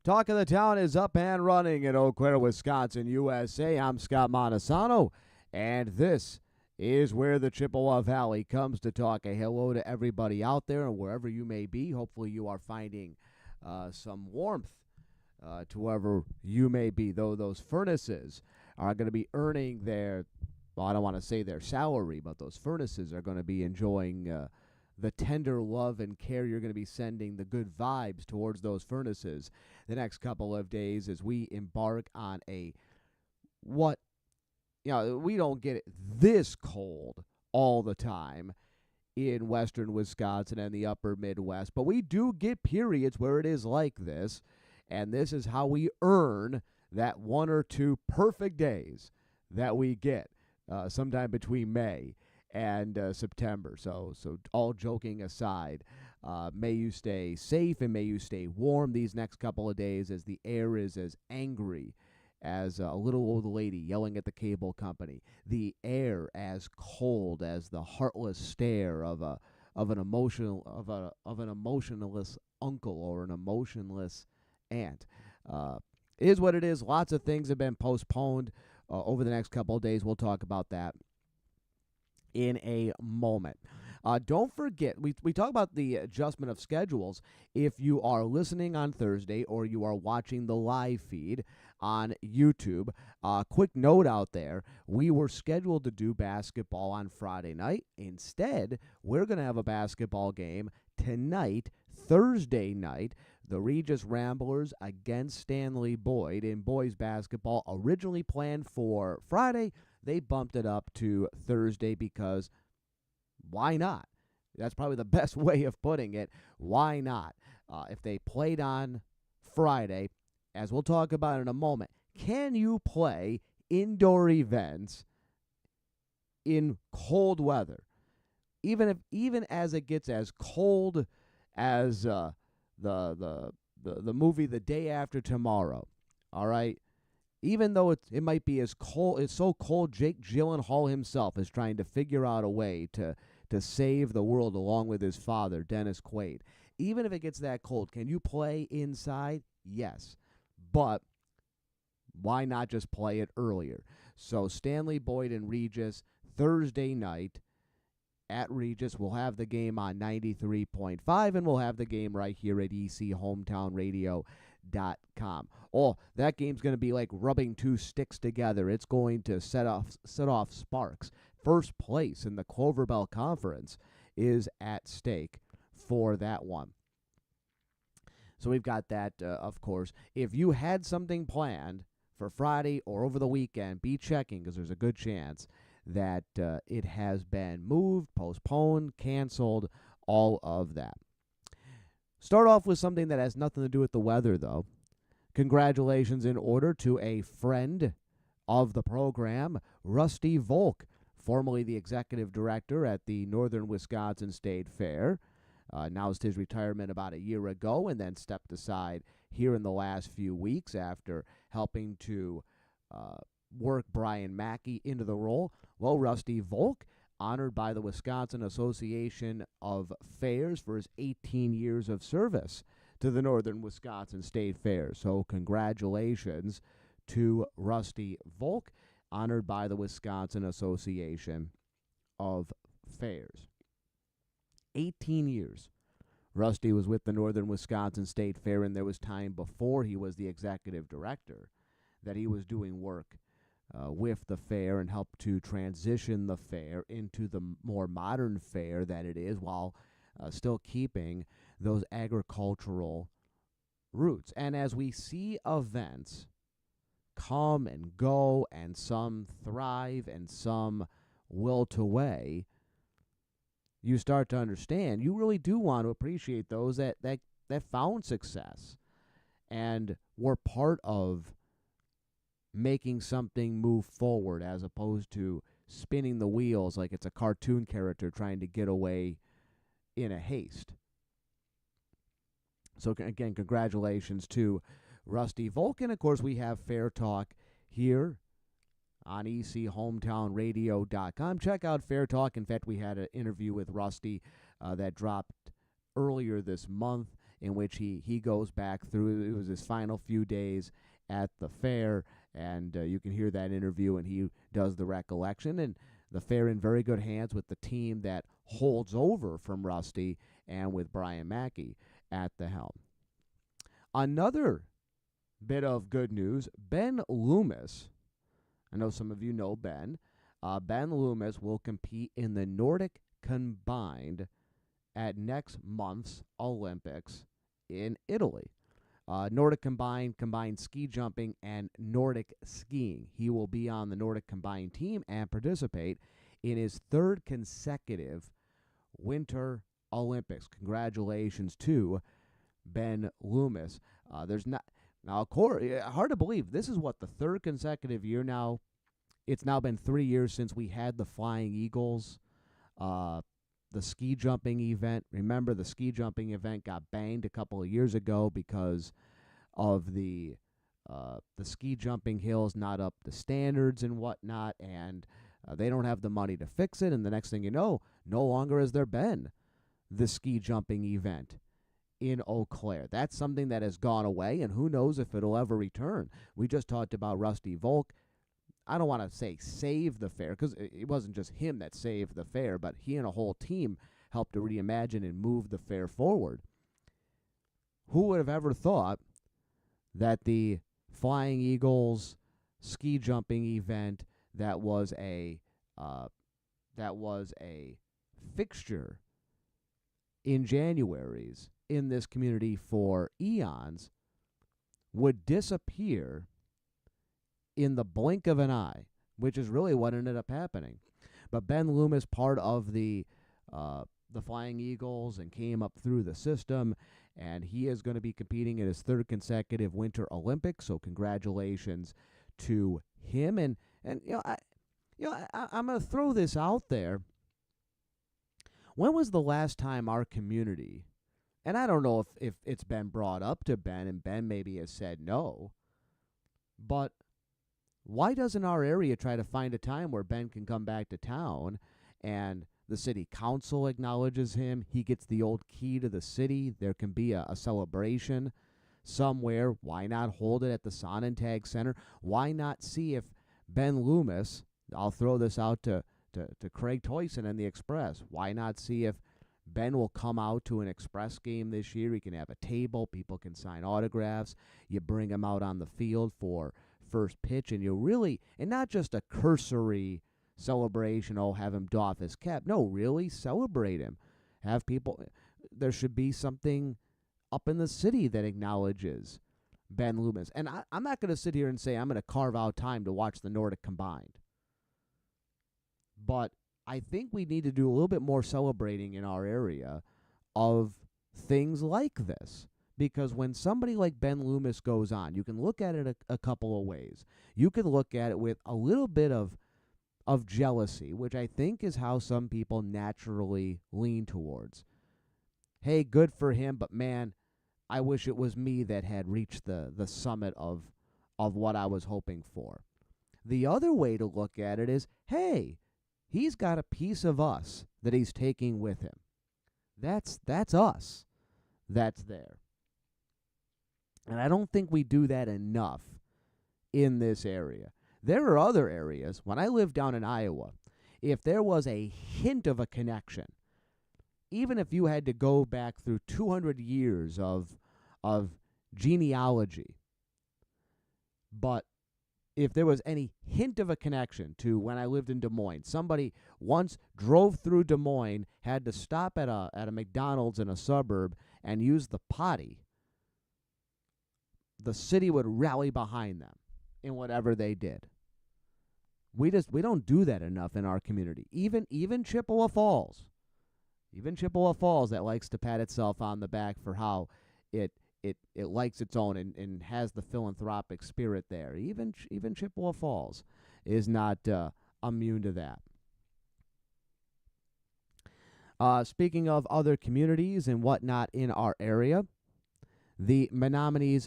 Talk of the Town is up and running in Eau Claire, Wisconsin, USA. I'm Scott Montesano, and this is where the Chippewa Valley comes to talk. A hello to everybody out there and wherever you may be. Hopefully you are finding some warmth to wherever you may be, though those furnaces are going to be earning their, well, I don't want to say their salary, but those furnaces are going to be enjoying the tender love and care you're going to be sending, the good vibes towards those furnaces the next couple of days as we embark on we don't get it this cold all the time in western Wisconsin and the upper Midwest, but we do get periods where it is like this, and this is how we earn that one or two perfect days that we get sometime between May and September. So all joking aside, may you stay safe and may you stay warm these next couple of days as the air is as angry as a little old lady yelling at the cable company. The air as cold as the heartless stare of an emotionless uncle or an emotionless aunt. It is what it is. Lots of things have been postponed over the next couple of days. We'll talk about that in a moment. Don't forget, we talk about the adjustment of schedules. If you are listening on Thursday or you are watching the live feed on YouTube, quick note out there, we were scheduled to do basketball on Friday night. Instead, we're going to have a basketball game tonight, Thursday night. The Regis Ramblers against Stanley Boyd in boys basketball, originally planned for Friday. They bumped it up to Thursday because why not? That's probably the best way of putting it. Why not? If they played on Friday, as we'll talk about in a moment, can you play indoor events in cold weather? Even as it gets as cold as the movie The Day After Tomorrow, all right? Even though it might be as cold, it's so cold, Jake Gyllenhaal himself is trying to figure out a way to save the world along with his father, Dennis Quaid. Even if it gets that cold, can you play inside? Yes. But why not just play it earlier? So Stanley Boyd and Regis, Thursday night at Regis. We'll have the game on 93.5, and we'll have the game right here at ECHometownRadio.com. Oh, that game's going to be like rubbing two sticks together. It's going to set off sparks. First place in the Clover Bell Conference is at stake for that one. So we've got that, of course. If you had something planned for Friday or over the weekend, be checking because there's a good chance that it has been moved, postponed, canceled, all of that. Start off with something that has nothing to do with the weather, though. Congratulations in order to a friend of the program, Rusty Volk, formerly the executive director at the Northern Wisconsin State Fair. Announced his retirement about a year ago and then stepped aside here in the last few weeks after helping to work Brian Mackey into the role. Well, Rusty Volk, honored by the Wisconsin Association of Fairs for his 18 years of service to the Northern Wisconsin State Fair. So congratulations to Rusty Volk, honored by the Wisconsin Association of Fairs. 18 years. Rusty was with the Northern Wisconsin State Fair, and there was time before he was the executive director that he was doing work with the fair and helped to transition the fair into the more modern fair that it is while still keeping those agricultural roots. And as we see events come and go and some thrive and some wilt away, you start to understand you really do want to appreciate those that found success and were part of making something move forward as opposed to spinning the wheels like it's a cartoon character trying to get away in a haste. So again, congratulations to Rusty Volk. Of course, we have Fair Talk here on ECHometownRadio.com. Check out Fair Talk. In fact, we had an interview with Rusty that dropped earlier this month. in which he goes back through. It was his final few days at the fair, and you can hear that interview, and he does the recollection, and the fair in very good hands with the team that holds over from Rusty and with Brian Mackey at the helm. Another bit of good news, Ben Loomis. I know some of you know Ben. Ben Loomis will compete in the Nordic Combined at next month's Olympics in Italy. Nordic combined ski jumping, and Nordic skiing. He will be on the Nordic combined team and participate in his third consecutive Winter Olympics. Congratulations to Ben Loomis. There's not now, of course, hard to believe. This is what, the third consecutive year now. It's now been 3 years since we had the Flying Eagles, the ski jumping event. Remember, the ski jumping event got banged a couple of years ago because of the ski jumping hills not up to standards and whatnot, and they don't have the money to fix it. And the next thing you know, no longer has there been the ski jumping event in Eau Claire. That's something that has gone away, and who knows if it'll ever return. We just talked about Rusty Volk. I don't want to say save the fair, because it wasn't just him that saved the fair, but he and a whole team helped to reimagine and move the fair forward. Who would have ever thought that the Flying Eagles ski jumping event that was a fixture in January's in this community for eons would disappear in the blink of an eye, which is really what ended up happening. But Ben Loomis, part of the Flying Eagles, and came up through the system, and he is going to be competing in his third consecutive Winter Olympics. So congratulations to him. And I'm going to throw this out there. When was the last time our community, and I don't know if it's been brought up to Ben, and Ben maybe has said no, but why doesn't our area try to find a time where Ben can come back to town and the city council acknowledges him? He gets the old key to the city. There can be a celebration somewhere. Why not hold it at the Sonnentag Center? Why not see if Ben Loomis, I'll throw this out to Craig Toyson and the Express, why not see if Ben will come out to an Express game this year? He can have a table. People can sign autographs. You bring him out on the field for first pitch, and you really, and not just a cursory celebration, have him doff his cap. No, really celebrate him. Have people, there should be something up in the city that acknowledges Ben Loomis. And I'm not going to sit here and say I'm going to carve out time to watch the Nordic Combined. But I think we need to do a little bit more celebrating in our area of things like this. Because when somebody like Ben Loomis goes on, you can look at it a couple of ways. You can look at it with a little bit of jealousy, which I think is how some people naturally lean towards. Hey, good for him, but man, I wish it was me that had reached the summit of what I was hoping for. The other way to look at it is, hey, he's got a piece of us that he's taking with him. That's us that's there. And I don't think we do that enough in this area. There are other areas. When I lived down in Iowa, if there was a hint of a connection, even if you had to go back through 200 years of genealogy, but if there was any hint of a connection to when I lived in Des Moines, somebody once drove through Des Moines, had to stop at a McDonald's in a suburb and use the potty, the city would rally behind them in whatever they did. We don't do that enough in our community. Even Chippewa Falls. Even Chippewa Falls, that likes to pat itself on the back for how it likes its own and has the philanthropic spirit there. Even Chippewa Falls is not immune to that. Speaking of other communities and whatnot in our area, the Menominee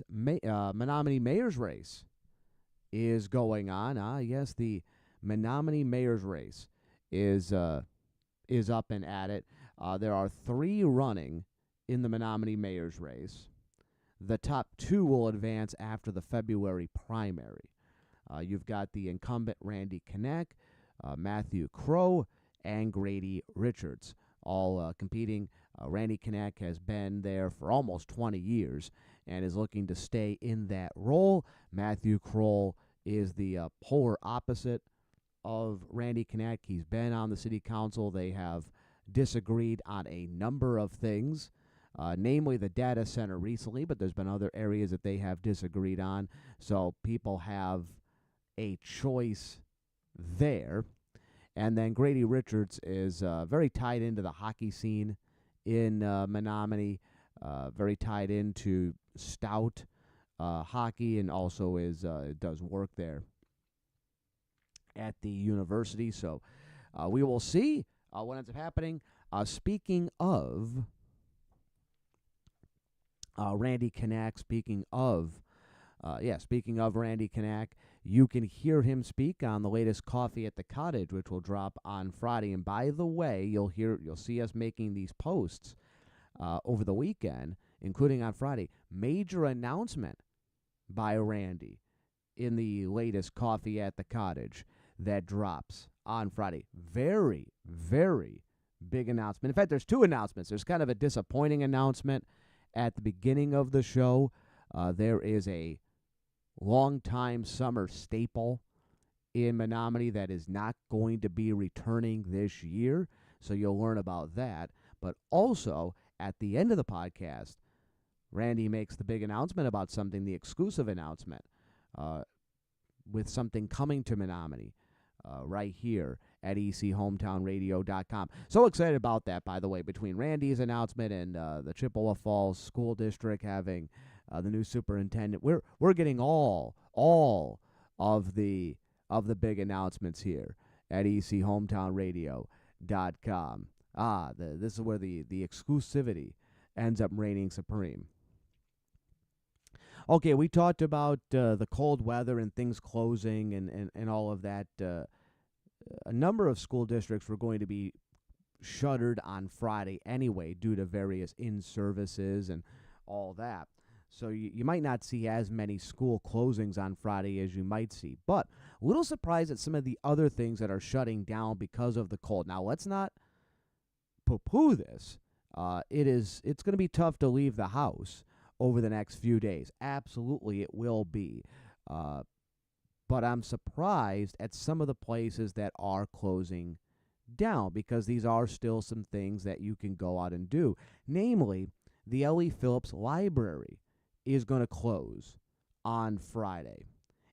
Mayor's Race is going on. Yes, the Menominee Mayor's Race is up and at it. There are 3 running in the Menominee mayor's race. The top two will advance after the February primary. You've got the incumbent Randy Knack, Matthew Crow, and Grady Richards, all competing. Randy Knack has been there for almost 20 years and is looking to stay in that role. Matthew Kroll is the polar opposite of Randy Knack. He's been on the city council. They have disagreed on a number of things, namely the data center recently, but there's been other areas that they have disagreed on. So people have a choice there. And then Grady Richards is very tied into the hockey scene in Menominee, very tied into Stout hockey, and also does work there at the university. So we will see what ends up happening. Speaking of Randy Knack, speaking of Randy Knack, you can hear him speak on the latest Coffee at the Cottage, which will drop on Friday. And by the way, you'll see us making these posts over the weekend, including on Friday. Major announcement by Randy in the latest Coffee at the Cottage that drops on Friday. Very, very big announcement. In fact, there's two announcements. There's kind of a disappointing announcement at the beginning of the show. There is a longtime summer staple in Menominee that is not going to be returning this year, so you'll learn about that. But also, at the end of the podcast, Randy makes the big announcement about something, the exclusive announcement, with something coming to Menominee right here at ECHometownRadio.com. So excited about that, by the way, between Randy's announcement and the Chippewa Falls School District having the new superintendent. We're getting all of the big announcements here at ECHometownRadio.com. This is where the exclusivity ends up reigning supreme. Okay, we talked about the cold weather and things closing and all of that. A number of school districts were going to be shuttered on Friday anyway due to various in-services and all that. So you might not see as many school closings on Friday as you might see. But a little surprised at some of the other things that are shutting down because of the cold. Now, let's not poo-poo this. It's going to be tough to leave the house over the next few days. Absolutely, it will be. But I'm surprised at some of the places that are closing down because these are still some things that you can go out and do. Namely, the Ellie Phillips Library is going to close on Friday.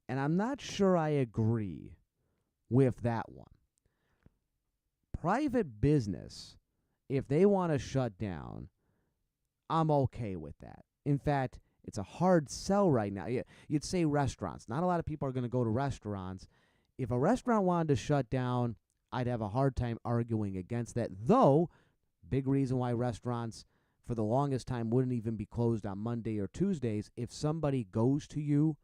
And I'm not sure I agree with that one. Private business, if they want to shut down, I'm okay with that. In fact, it's a hard sell right now. You'd say restaurants. Not a lot of people are going to go to restaurants. If a restaurant wanted to shut down, I'd have a hard time arguing against that. Though, big reason why restaurants for the longest time wouldn't even be closed on Monday or Tuesdays. If somebody goes to you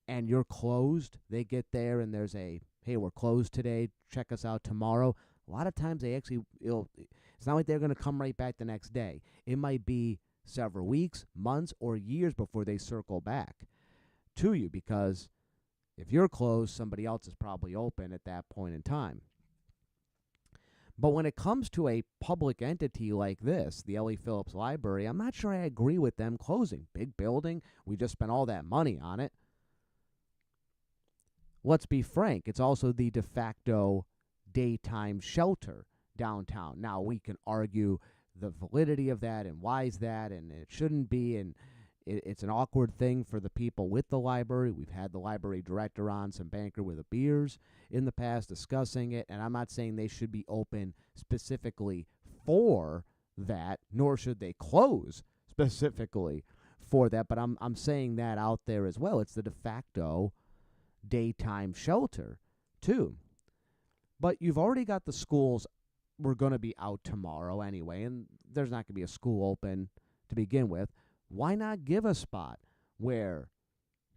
and you're closed, they get there and there's a, hey, we're closed today, check us out tomorrow. A lot of times they actually, it's not like they're going to come right back the next day. It might be several weeks, months, or years before they circle back to you because if you're closed, somebody else is probably open at that point in time. But when it comes to a public entity like this, the Ellie Phillips Library, I'm not sure I agree with them closing. Big building, we just spent all that money on it. Let's be frank, it's also the de facto daytime shelter downtown. Now, we can argue the validity of that and why is that, and it shouldn't be, and it's an awkward thing for the people with the library. We've had the library director on, some banker with a beers in the past discussing it, and I'm not saying they should be open specifically for that, nor should they close specifically for that, but I'm saying that out there as well. It's the de facto daytime shelter too. But you've already got the schools. We're going to be out tomorrow anyway, and there's not going to be a school open to begin with. Why not give a spot where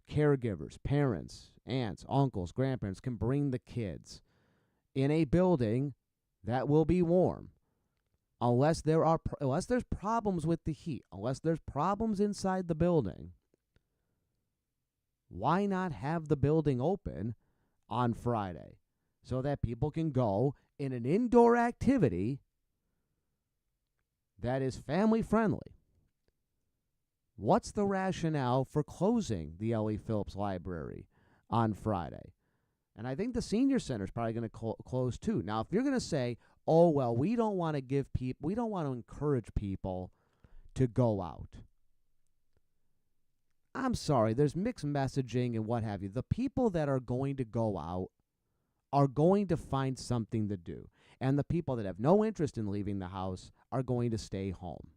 caregivers, parents, aunts, uncles, grandparents can bring the kids in a building that will be warm unless there's problems with the heat, unless there's problems inside the building, why not have the building open on Friday so that people can go in an indoor activity that is family friendly? What's the rationale for closing the Ellie Phillips Library on Friday? And I think the senior center is probably going to close too. Now, if you're going to say, oh, well, we don't want to encourage people to go out. I'm sorry, there's mixed messaging and what have you. The people that are going to go out are going to find something to do. And the people that have no interest in leaving the house are going to stay home.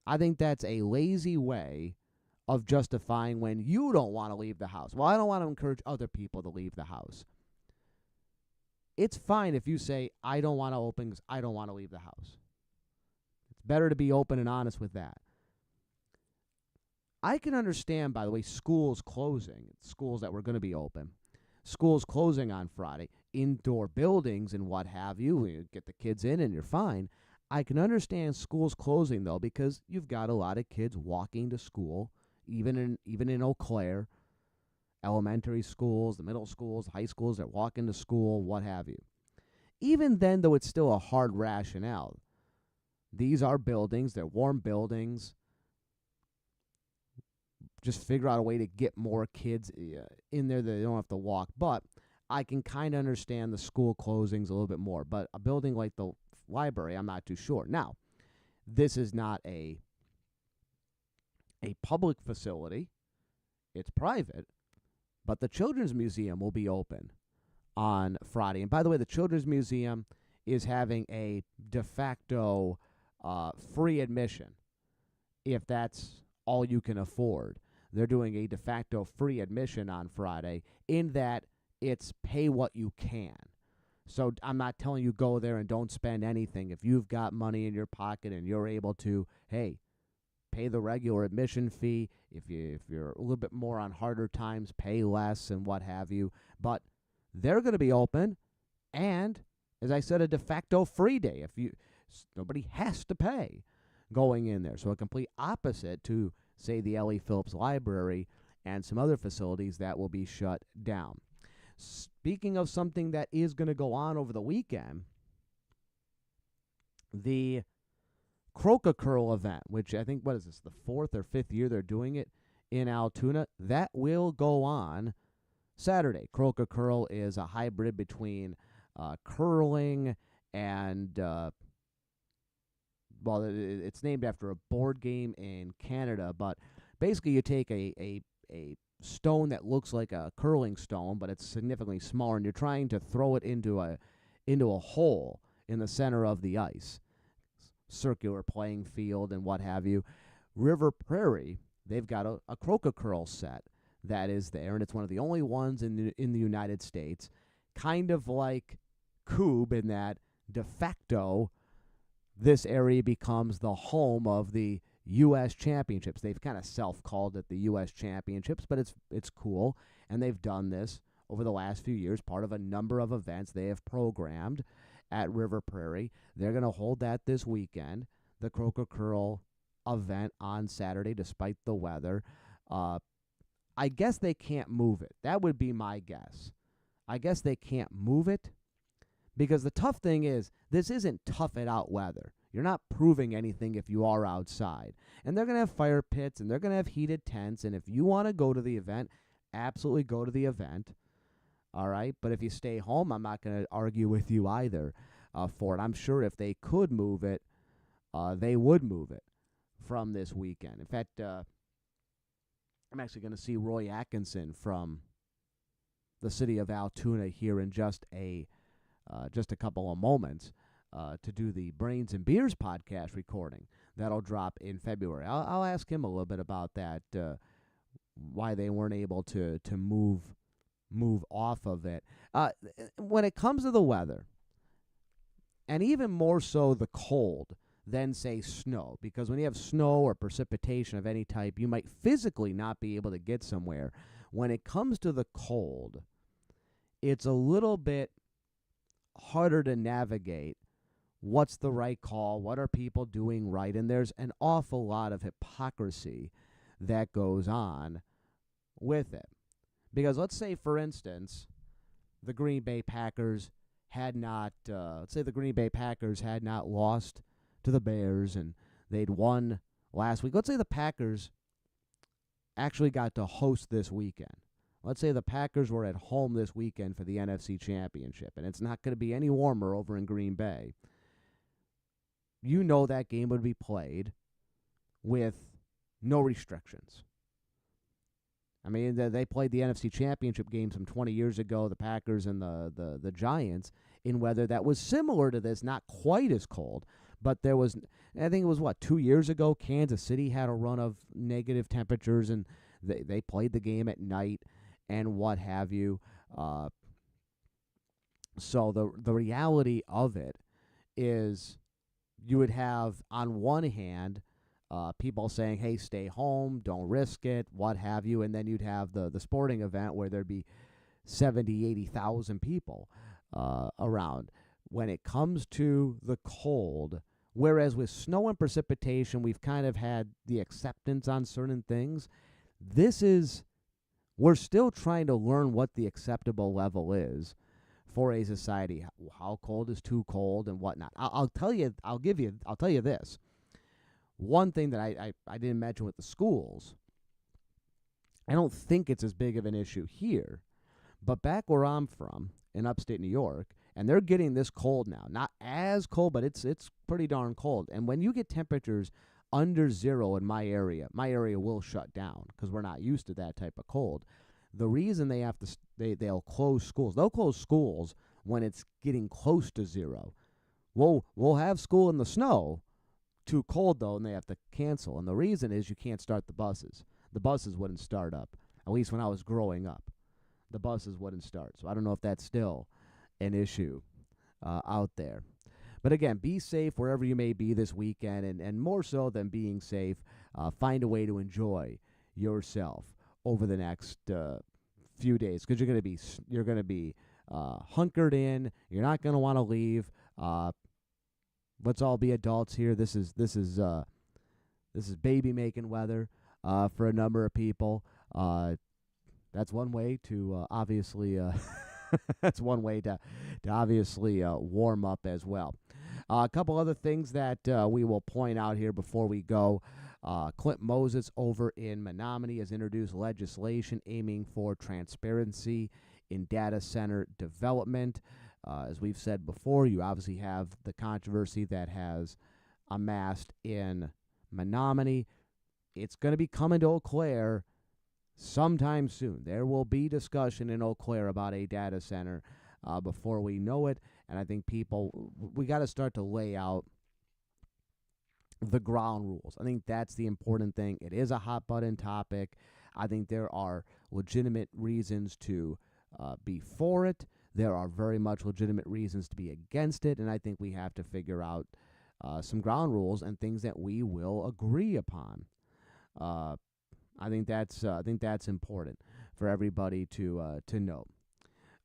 I think that's a lazy way of justifying when you don't want to leave the house. Well, I don't want to encourage other people to leave the house. It's fine if you say, I don't want to open because I don't want to leave the house. It's better to be open and honest with that. I can understand, by the way, schools closing, schools that were going to be open, schools closing on Friday, indoor buildings and what have you. You get the kids in and you're fine. I can understand schools closing, though, because you've got a lot of kids walking to school, even in Eau Claire, elementary schools, the middle schools, high schools, they're walking to school, what have you. Even then, though, it's still a hard rationale. These are buildings, they're warm buildings. Just figure out a way to get more kids in there that they don't have to walk. But I can kind of understand the school closings a little bit more. But a building like the library, I'm not too sure. Now, this is not a public facility. It's private. But the Children's Museum will be open on Friday. And by the way, the Children's Museum is having a de facto free admission, if that's all you can afford. They're doing a de facto free admission on Friday, in that it's pay what you can. So I'm not telling you go there and don't spend anything. If you've got money in your pocket and you're able to, hey, pay the regular admission fee. If you're a little bit more on harder times, pay less and what have you. But they're going to be open, and as I said, a de facto free day. Nobody has to pay going in there. So a complete opposite to, say, the Ellie Phillips Library and some other facilities that will be shut down. Speaking of something that is going to go on over the weekend, the Croca Curl event, which I think, what is this, the 4th or 5th year they're doing it in Altoona, that will go on Saturday. Croca Curl is a hybrid between curling and, it's named after a board game in Canada, but basically you take a stone that looks like a curling stone, but it's significantly smaller, and you're trying to throw it into a hole in the center of the ice. Circular playing field and what have you. River Prairie, they've got a Croca Curl set that is there, and it's one of the only ones in the United States, kind of like Coob, in that de facto this area becomes the home of the U.S. Championships. They've kind of self-called it the U.S. Championships, but it's cool, and they've done this over the last few years, part of a number of events they have programmed at River Prairie. They're going to hold that this weekend, the Croca Curl event on Saturday, despite the weather. I guess they can't move it. That would be my guess. I guess they can't move it, because the tough thing is, this isn't tough it out weather. You're not proving anything if you are outside. And they're going to have fire pits, and they're going to have heated tents, and if you want to go to the event, absolutely go to the event. All right? But if you stay home, I'm not going to argue with you either for it. I'm sure if they could move it, they would move it from this weekend. In fact, I'm actually going to see Roy Atkinson from the city of Altoona here in just a couple of moments to do the Brains and Beers podcast recording. That'll drop in February. I'll ask him a little bit about that, why they weren't able to move off of it. When it comes to the weather, and even more so the cold than, say, snow, because when you have snow or precipitation of any type, you might physically not be able to get somewhere. When it comes to the cold, it's a little bit harder to navigate what's the right call, what are people doing right, and there's an awful lot of hypocrisy that goes on with it. Because let's say, for instance, the Green Bay Packers had not, let's say the Green Bay Packers had not lost to the Bears and they'd won last week. Let's say the Packers actually got to host this weekend. Let's say the Packers were at home this weekend for the NFC Championship, and it's not going to be any warmer over in Green Bay. You know that game would be played with no restrictions. I mean, they played the NFC Championship game some 20 years ago, the Packers and the Giants, in weather that was similar to this, not quite as cold. But there was, I think it was, 2 years ago, Kansas City had a run of negative temperatures, and they played the game at night and what have you. So the reality of it is you would have, on one hand, people saying, hey, stay home, don't risk it, what have you. And then you'd have the sporting event where there'd be 70, 80,000 people around. When it comes to the cold, whereas with snow and precipitation, we've kind of had the acceptance on certain things, we're still trying to learn what the acceptable level is for a society. How cold is too cold and whatnot. I'll tell you this. One thing that I didn't mention with the schools, I don't think it's as big of an issue here, but back where I'm from in upstate New York, and they're getting this cold now. Not as cold, but it's pretty darn cold. And when you get temperatures under zero in my area will shut down because we're not used to that type of cold. The reason they'll close schools. They'll close schools when it's getting close to zero. We'll have school in the snow. Too cold, though, and they have to cancel. And the reason is you can't start the buses. The buses wouldn't start up, at least when I was growing up. The buses wouldn't start. So I don't know if that's still an issue out there. But again, be safe wherever you may be this weekend, and more so than being safe, find a way to enjoy yourself over the next few days, because you're gonna be hunkered in. You're not gonna want to leave. Let's all be adults here. This is baby making weather for a number of people. That's one way to obviously that's one way to obviously warm up as well. A couple other things that we will point out here before we go. Clint Moses over in Menominee has introduced legislation aiming for transparency in data center development. As we've said before, you obviously have the controversy that has amassed in Menominee. It's going to be coming to Eau Claire sometime soon. There will be discussion in Eau Claire about a data center before we know it. And I think we got to start to lay out the ground rules. I think that's the important thing. It is a hot button topic. I think there are legitimate reasons to be for it. There are very much legitimate reasons to be against it, and I think we have to figure out some ground rules and things that we will agree upon. I think that's important for everybody to know.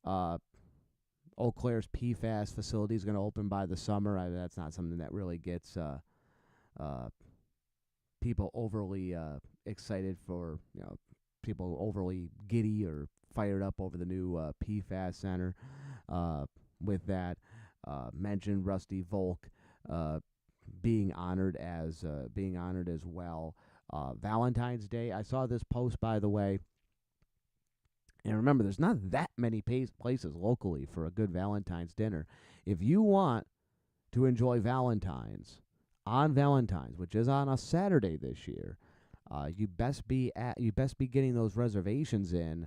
Eau Claire's PFAS facility is going to open by the summer. That's not something that really gets people overly excited for, people overly giddy or fired up over the new PFAS center. With that, mentioned Rusty Volk being honored as well. Valentine's Day. I saw this post, by the way. And remember, there's not that many places locally for a good Valentine's dinner. If you want to enjoy Valentine's on Valentine's, which is on a Saturday this year, you best be getting those reservations in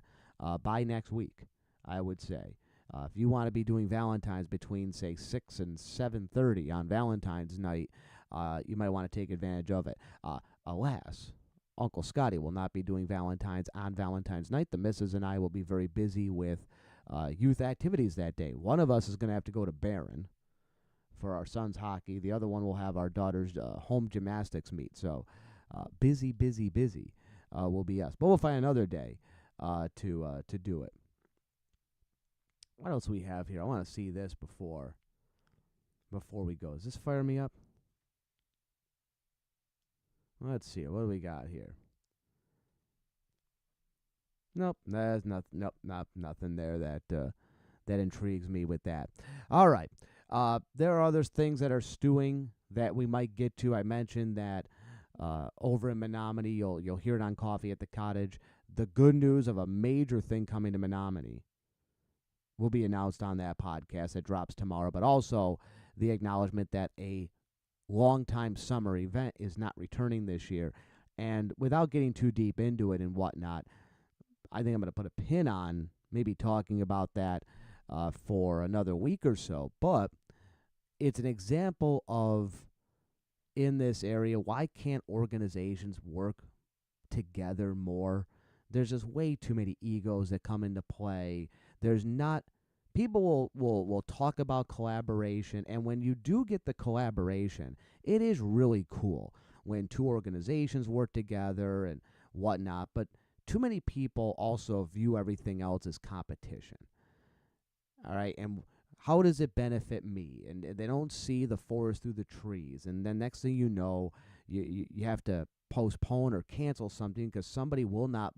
by next week, I would say. If you want to be doing Valentine's between, say, 6 and 7:30 on Valentine's night, you might want to take advantage of it. Alas, Uncle Scotty will not be doing Valentine's on Valentine's night. The missus and I will be very busy with youth activities that day. One of us is going to have to go to Barron for our son's hockey. The other one will have our daughter's home gymnastics meet. So busy will be us. But we'll find another day to do it. What else we have here? I want to see this before we go. Does this fire me up? Let's see. What do we got here? Nope, there's nothing. Nope, nothing there that intrigues me with that. All right. There are other things that are stewing that we might get to. I mentioned that over in Menominee, you'll hear it on Coffee at the Cottage. The good news of a major thing coming to Menominee will be announced on that podcast that drops tomorrow, but also the acknowledgement that a long-time summer event is not returning this year. And without getting too deep into it and whatnot, I think I'm going to put a pin on maybe talking about that for another week or so. But it's an example of, in this area, why can't organizations work together more? There's just way too many egos that come into play. There's not people will talk about collaboration, and when you do get the collaboration, it is really cool when two organizations work together and whatnot. But too many people also view everything else as competition. All right, and how does it benefit me? And they don't see the forest through the trees. And then next thing you know, you have to postpone or cancel something because somebody will not.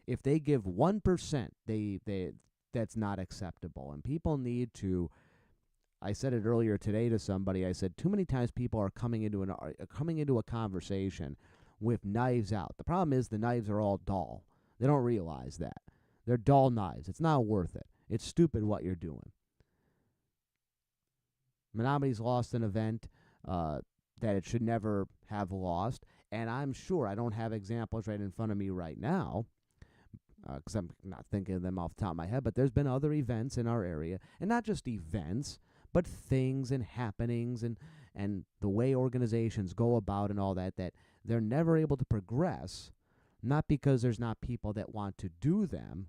If they give 1%, they that's not acceptable. And people need to. I said it earlier today to somebody. I said too many times people are coming into a conversation with knives out. The problem is the knives are all dull. They don't realize that. They're dull knives. It's not worth it. It's stupid what you're doing. Menominee's lost an event that it should never have lost. And I'm sure I don't have examples right in front of me right now because I'm not thinking of them off the top of my head. But there's been other events in our area. And not just events, but things and happenings and the way organizations go about and all that they're never able to progress, not because there's not people that want to do them,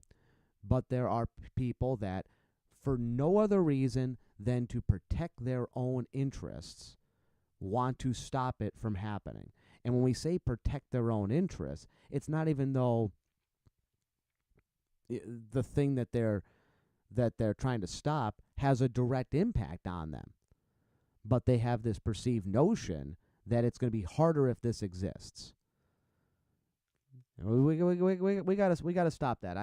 but there are people that, for no other reason than to protect their own interests, want to stop it from happening. And when we say protect their own interests, it's not even though the thing that they're trying to stop has a direct impact on them. But they have this perceived notion that it's going to be harder if this exists. We gotta stop that.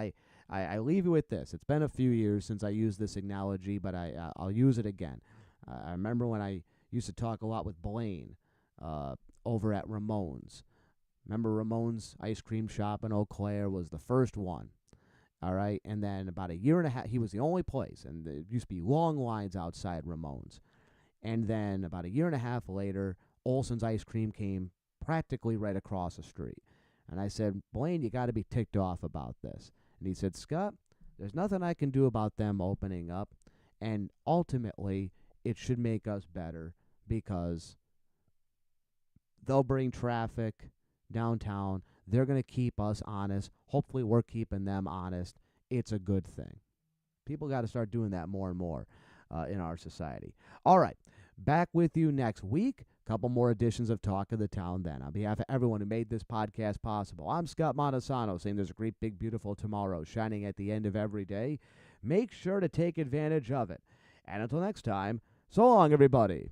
I leave you with this. It's been a few years since I used this analogy, but I'll use it again. I remember when I used to talk a lot with Blaine over at Ramones. Remember Ramones Ice Cream Shop in Eau Claire was the first one. All right, and then about a year and a half, he was the only place, and there used to be long lines outside Ramones. And then about a year and a half later, Olson's Ice Cream came practically right across the street. And I said, Blaine, you got to be ticked off about this. And he said, Scott, there's nothing I can do about them opening up. And ultimately, it should make us better because they'll bring traffic downtown. They're going to keep us honest. Hopefully, we're keeping them honest. It's a good thing. People got to start doing that more and more in our society. All right. Back with you next week. Couple more editions of Talk of the Town then. On behalf of everyone who made this podcast possible, I'm Scott Montesano saying there's a great, big, beautiful tomorrow shining at the end of every day. Make sure to take advantage of it. And until next time, so long, everybody.